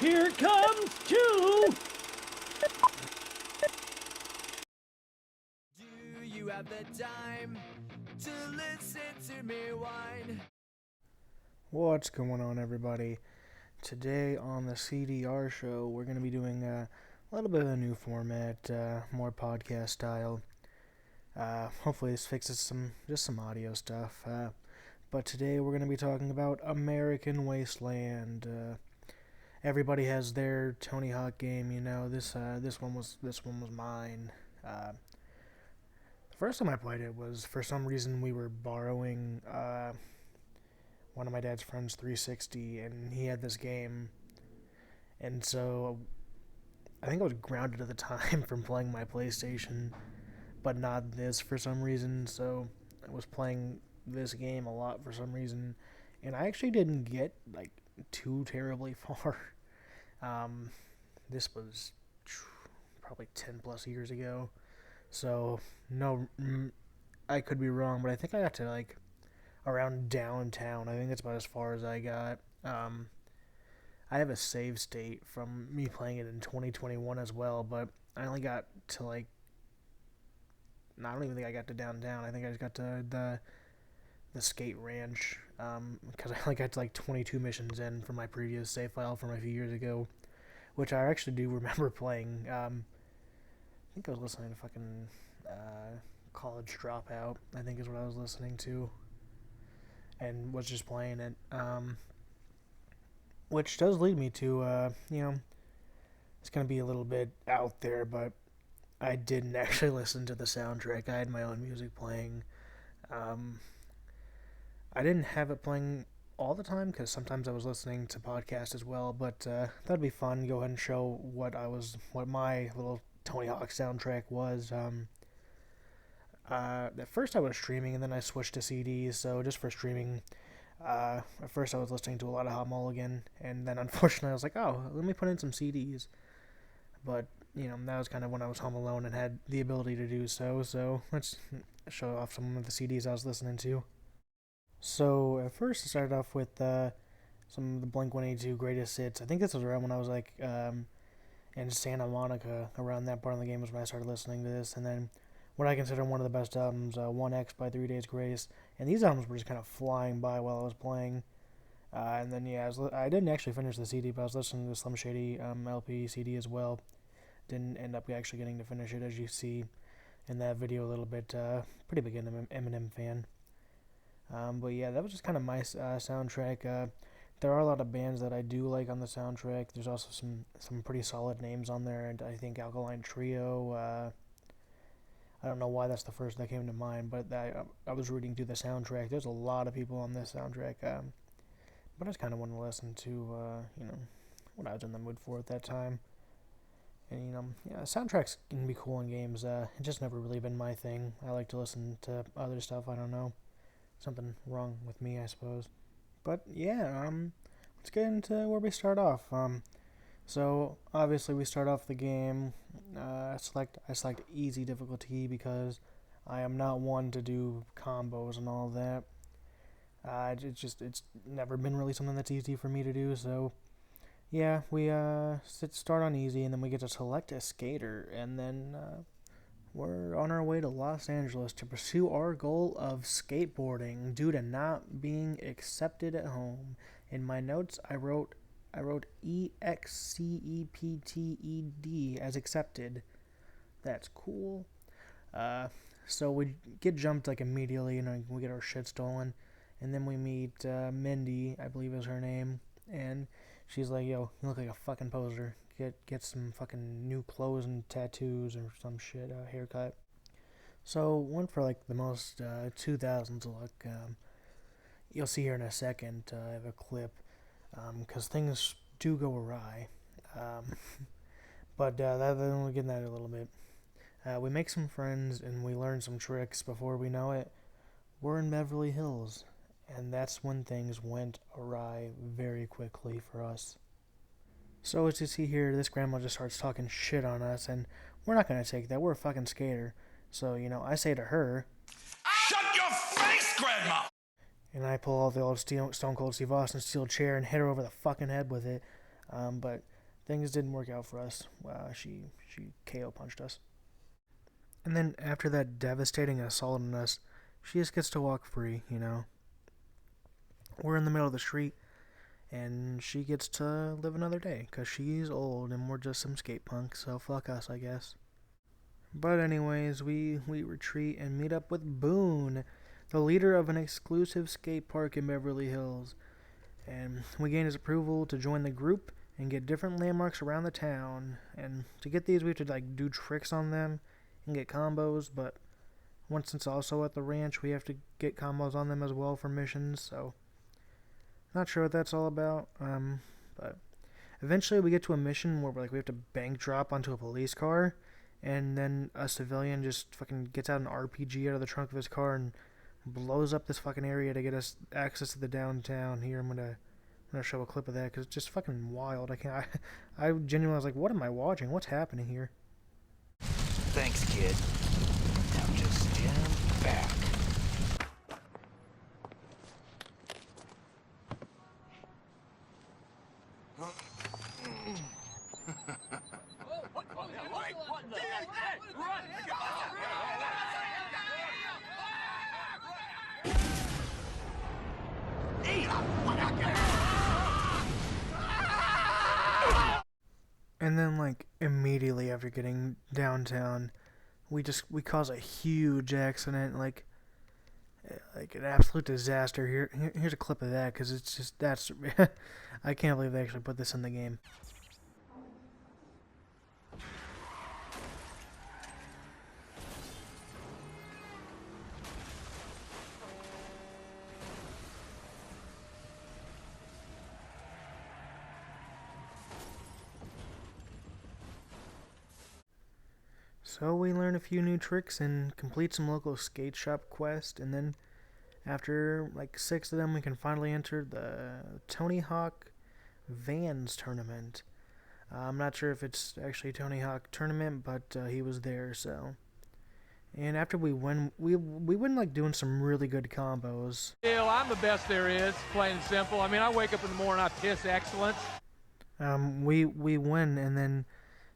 Here comes two. Do you have the time to listen to me whine? What's going on, everybody? Today on the CDR Show, we're going to be doing a little bit of a new format, more podcast style. Hopefully this fixes some audio stuff. But today we're going to be talking about American Wasteland. Everybody has their Tony Hawk game, you know. This one was mine. The first time I played it was, for some reason, we were borrowing one of my dad's friends' 360, and he had this game, and so I think I was grounded at the time from playing my PlayStation, but not this for some reason. So I was playing this game a lot for some reason, and I actually didn't get like too terribly far. This was probably 10 plus years ago, so no, I could be wrong, but I think I got to like around downtown. I think that's about as far as I got. I have a save state from me playing it in 2021 as well, but I only got to like, I don't even think I got to downtown. I think I just got to the skate ranch, because I only got to like 22 missions in from my previous save file from a few years ago, which I actually do remember playing. I think I was listening to fucking College Dropout, I think is what I was listening to, and was just playing it, which does lead me to, it's going to be a little bit out there, but I didn't actually listen to the soundtrack. I had my own music playing. I didn't have it playing all the time, because sometimes I was listening to podcasts as well, but that'd be fun. Go ahead and show what my little Tony Hawk soundtrack was. At first I was streaming, and then I switched to CDs, so just for streaming, at first I was listening to a lot of Hot Mulligan, and then unfortunately I was like, oh, let me put in some CDs, but, that was kind of when I was home alone and had the ability to do so let's show off some of the CDs I was listening to. So, at first I started off with, some of the Blink-182 greatest hits. I think this was around when I was, like, in Santa Monica. Around that part of the game was when I started listening to this, and then what I consider one of the best albums, 1X by 3 Days Grace, and these albums were just kind of flying by while I was playing, and then, I didn't actually finish the CD, but I was listening to the Slim Shady LP CD as well. Didn't end up actually getting to finish it, as you see in that video a little bit. Pretty big Eminem fan. But yeah, that was just kind of my soundtrack. There are a lot of bands that I do like on the soundtrack. There's also some pretty solid names on there, and I think Alkaline Trio, I don't know why that's the first that came to mind, but I was reading through the soundtrack. There's a lot of people on this soundtrack, but I just kind of wanted to listen to, what I was in the mood for at that time. And, soundtracks can be cool in games. It's just never really been my thing. I like to listen to other stuff. I don't know. Something wrong with me, I suppose. But, yeah, let's get into where we start off. So, obviously, we start off the game. I select easy difficulty because I am not one to do combos and all that. It's never been really something that's easy for me to do, so yeah, we start on easy, and then we get to select a skater, and then we're on our way to Los Angeles to pursue our goal of skateboarding due to not being accepted at home. In my notes, I wrote EXCEPTED as accepted. That's cool. So we get jumped like immediately, we get our shit stolen, and then we meet Mindy, I believe is her name, and she's like, yo, you look like a fucking poser. Get some fucking new clothes and tattoos or some shit, haircut. So went for like the most 2000s look. You'll see here in a second. I have a clip, because things do go awry. But we'll get into that in a little bit. We make some friends and we learn some tricks. Before we know it, we're in Beverly Hills. And that's when things went awry very quickly for us. So as you see here, this grandma just starts talking shit on us, and we're not going to take that. We're a fucking skater. So, I say to her, shut your face, Grandma! And I pull all the old Stone Cold Steve Austin steel chair and hit her over the fucking head with it. But things didn't work out for us. She KO punched us. And then after that devastating assault on us, she just gets to walk free, you know. We're in the middle of the street, and she gets to live another day, because she's old and we're just some skate punks, so fuck us, I guess. But anyways, we retreat and meet up with Boone, the leader of an exclusive skate park in Beverly Hills. And we gain his approval to join the group and get different landmarks around the town. And to get these, we have to like do tricks on them and get combos, but once it's also at the ranch, we have to get combos on them as well for missions, so not sure what that's all about. But eventually we get to a mission where we have to bank drop onto a police car, and then a civilian just fucking gets out an RPG out of the trunk of his car and blows up this fucking area to get us access to the downtown. Here, I'm gonna show a clip of that because it's just fucking wild. I genuinely was like, what am I watching? What's happening here? Thanks, kid. Now just stand back. And then, like, immediately after getting downtown, we cause a huge accident, like an absolute disaster. Here's a clip of that, because it's just, that's, I can't believe they actually put this in the game. So we learn a few new tricks and complete some local skate shop quests, and then after like 6 of them we can finally enter the Tony Hawk Vans tournament. I'm not sure if it's actually a Tony Hawk tournament, but he was there, so. And after we win, we win like doing some really good combos. I'm the best there is, plain and simple. I mean, I wake up in the morning, I piss excellence. We win, and then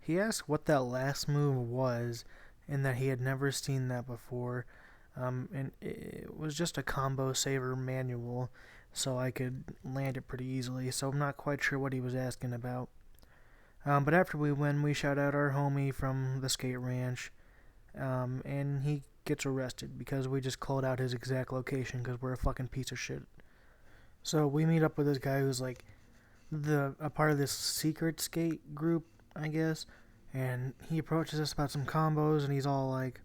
he asked what that last move was, and that he had never seen that before. And it was just a combo saver manual, so I could land it pretty easily. So I'm not quite sure what he was asking about. But after we win, we shout out our homie from the skate ranch, and he gets arrested because we just called out his exact location because we're a fucking piece of shit. So we meet up with this guy who's like a part of this secret skate group, I guess, and he approaches us about some combos, and he's all like,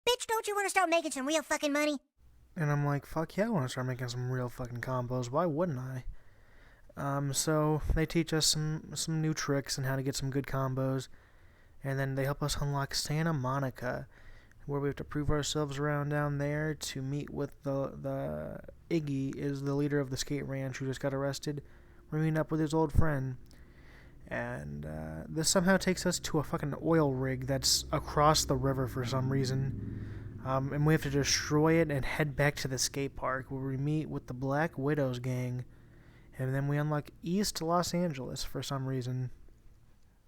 "Bitch, don't you want to start making some real fucking money?" And I'm like, fuck yeah, I want to start making some real fucking combos. Why wouldn't I? So they teach us some new tricks and how to get some good combos, and then they help us unlock Santa Monica, where we have to prove ourselves around down there to meet with the Iggy is the leader of the skate ranch who just got arrested. We're meeting up with his old friend. And this somehow takes us to a fucking oil rig that's across the river for some reason. And we have to destroy it and head back to the skate park where we meet with the Black Widows gang. And then we unlock East Los Angeles for some reason.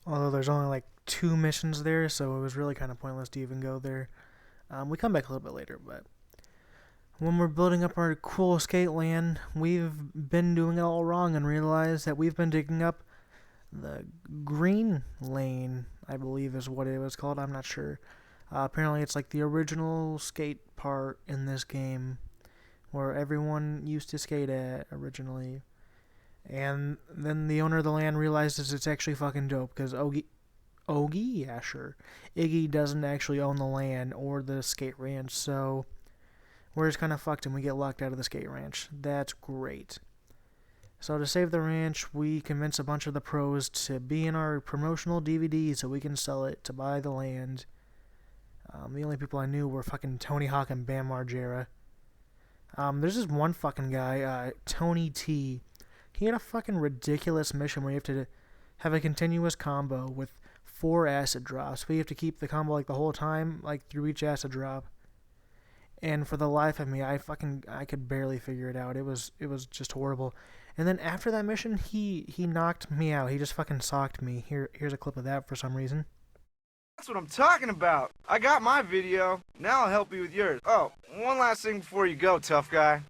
Although there's only like 2 missions there, so it was really kind of pointless to even go there. We come back a little bit later, but when we're building up our cool skate land, we've been doing it all wrong and realized that we've been digging up the green lane, I believe is what it was called. I'm not sure. Apparently it's like the original skate part in this game where everyone used to skate at originally. And then the owner of the land realizes it's actually fucking dope because Iggy, yeah, sure. Iggy doesn't actually own the land or the skate ranch, so we're just kind of fucked and we get locked out of the skate ranch. That's great. So to save the ranch, we convince a bunch of the pros to be in our promotional DVD so we can sell it to buy the land. The only people I knew were fucking Tony Hawk and Bam Margera. There's this one fucking guy, Tony T. He had a fucking ridiculous mission where you have to have a continuous combo with 4 acid drops, but you have to keep the combo like the whole time, like through each acid drop. and for the life of me, I could barely figure it out. It was just horrible. And then after that mission, he knocked me out. He just fucking socked me. Here's a clip of that for some reason. That's what I'm talking about. I got my video. Now I'll help you with yours. Oh, one last thing before you go, tough guy.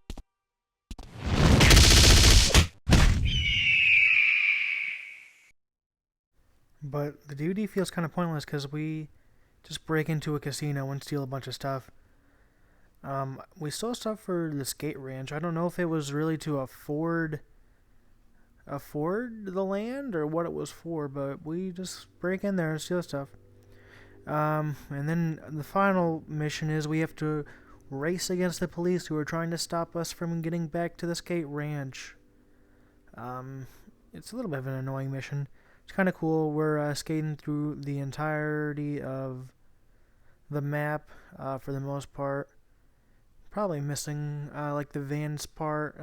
But the duty feels kind of pointless because we just break into a casino and steal a bunch of stuff. We stole stuff for the skate ranch. I don't know if it was really to afford the land or what it was for, but we just break in there and steal stuff. And then the final mission is we have to race against the police who are trying to stop us from getting back to the skate ranch. It's a little bit of an annoying mission. It's kind of cool. We're skating through the entirety of the map for the most part. Probably missing like the Vans part.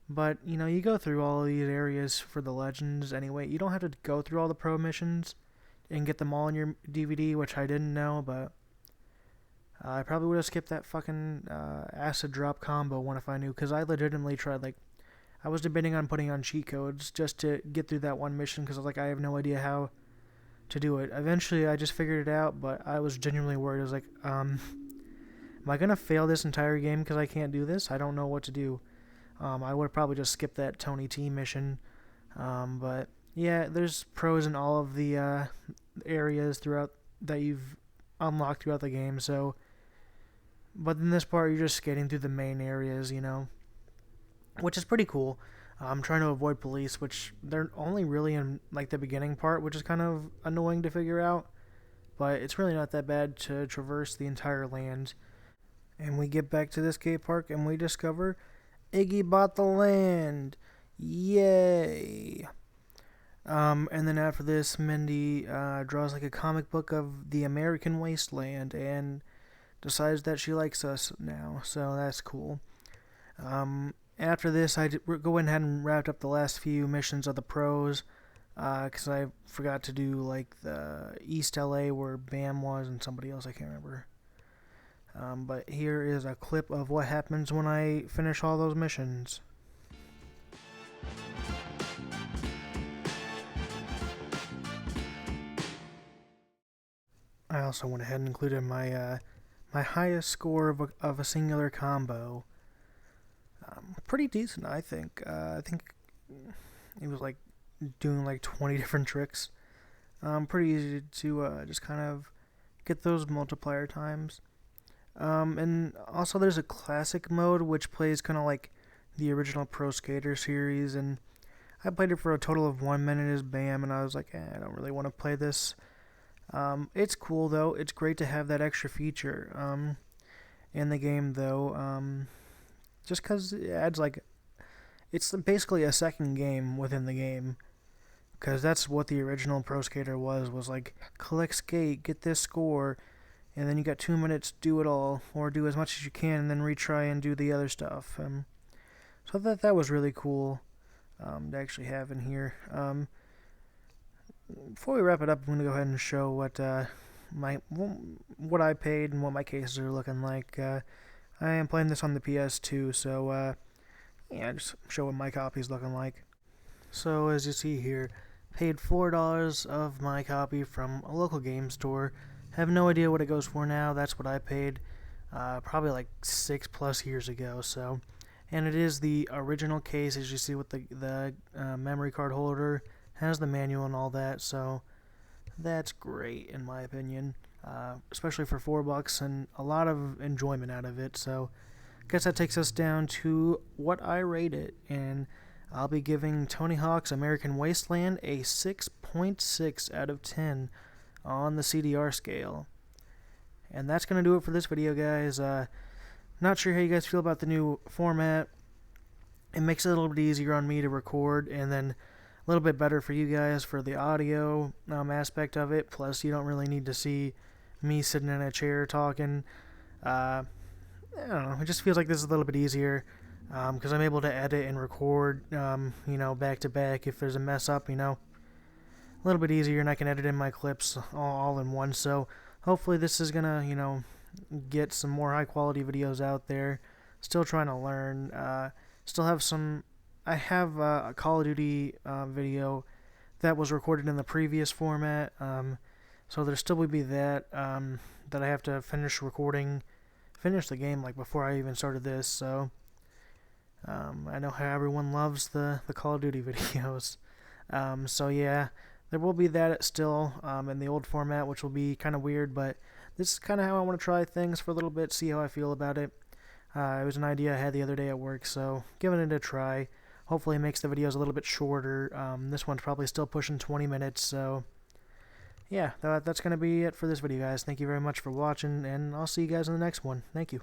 But, you know, you go through all of these areas for the legends anyway. You don't have to go through all the pro missions and get them all in your DVD, which I didn't know, but I probably would have skipped that fucking acid drop combo one if I knew, because I legitimately tried, like, I was debating on putting on cheat codes just to get through that one mission, because I was like, I have no idea how to do it. Eventually, I just figured it out, but I was genuinely worried. I was like, am I going to fail this entire game because I can't do this? I don't know what to do. I would have probably just skipped that Tony T mission, but yeah, there's pros in all of the areas throughout that you've unlocked throughout the game. So, but in this part, you're just skating through the main areas, you know, which is pretty cool. I'm trying to avoid police, which they're only really in like the beginning part, which is kind of annoying to figure out. But it's really not that bad to traverse the entire land. And we get back to the skate park and we discover Iggy bought the land. Yay! And then after this, Mindy draws like a comic book of the American Wasteland and decides that she likes us now, so that's cool. After this, I go ahead and wrapped up the last few missions of the pros, because I forgot to do like the East LA where Bam was and somebody else, I can't remember. But here is a clip of what happens when I finish all those missions. I also went ahead and included my my highest score of a singular combo. Pretty decent, I think. I think it was like doing like 20 different tricks. Pretty easy to just kind of get those multiplier times. And also there's a classic mode which plays kind of like the original Pro Skater series, and I played it for a total of 1 minute as Bam, and I was like, I don't really want to play this. It's cool though. It's great to have that extra feature in the game though, just because it adds like, it's basically a second game within the game, because that's what the original Pro Skater was like collect skate, get this score, and then you got 2 minutes, do it all, or do as much as you can, and then retry and do the other stuff. So that was really cool to actually have in here. Before we wrap it up, I'm going to go ahead and show what what I paid and what my cases are looking like. I am playing this on the PS2, so yeah, just show what my copy's looking like. So as you see here, paid $4 of my copy from a local game store. Have no idea what it goes for now. That's what I paid probably like 6+ years ago. So, and it is the original case, as you see, with the memory card holder. Has the manual and all that. So that's great in my opinion, especially for $4 and a lot of enjoyment out of it. So I guess that takes us down to what I rate it, and I'll be giving Tony Hawk's American Wasteland a 6.6 out of 10 on the CDR scale. And that's going to do it for this video, guys. Not sure how you guys feel about the new format. It makes it a little bit easier on me to record, and then a little bit better for you guys for the audio aspect of it. Plus, you don't really need to see me sitting in a chair talking. I don't know. It just feels like this is a little bit easier because I'm able to edit and record, you know, back to back. If there's a mess up, you know, a little bit easier, and I can edit in my clips all in one. So hopefully this is gonna, you know, get some more high quality videos out there. Still trying to learn. Still have some. I have a Call of Duty video that was recorded in the previous format. So there still would be that that I have to finish recording, finish the game like before I even started this. So I know how everyone loves the Call of Duty videos. So yeah, there will be that still in the old format, which will be kind of weird, but this is kind of how I want to try things for a little bit, see how I feel about it. It was an idea I had the other day at work, so giving it a try. Hopefully it makes the videos a little bit shorter. This one's probably still pushing 20 minutes, so yeah, that's going to be it for this video, guys. Thank you very much for watching, and I'll see you guys in the next one. Thank you.